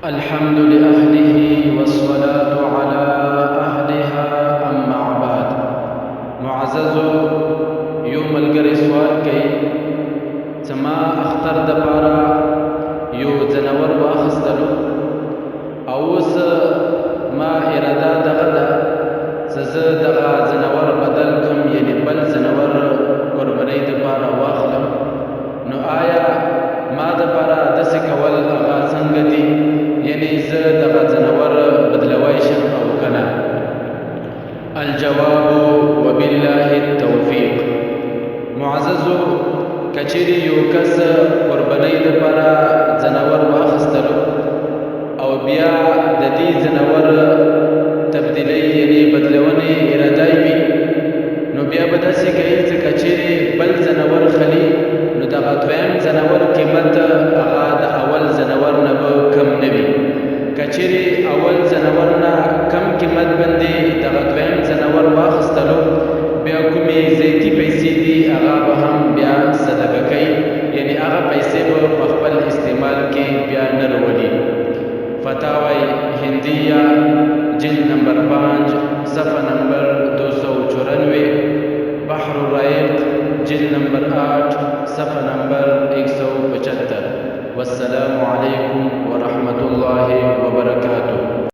الحمد لأهله والصلاة على أهلها أما بعد. معززو یو ملګری سوال کوي زما اختر د پاره یو ځناور واخیستلو او اوس ما اراده دغه ده چې زه دغه ځناور بدل کړم، یعنې بل ځناور قربانۍ دپاره واخلم. نو آیا ما دپاره داسې کول هغه څنګه دي؟ یعنی زه دغه ځناور بدلوی شم او که نه؟ الجواب وبالله التوفیق. معززو که چیرې یو کس قربانۍ دپاره ځناور واخیستلو او بیا د دې ځناور تبدیلۍ یعنې بدلونې اراده وي، نو بیا به داسې کوي چې که چیرې بل ځناور خلي نو دغه دویم ځناور قیمت هغه د اول ځناور نه به کم نه وي. که چیرې اول ځناور نه کم قیمت باندې دغه دویم ځناور واخیستلو، بیا کومې زیاتي پیسې دي هغه به هم بیا صدقه کوي، یعنې هغه پیسې به په خپل استعمال کې بیا نه راولي. فتاوی هندیه جلد نمبر 5 صفحه نمبر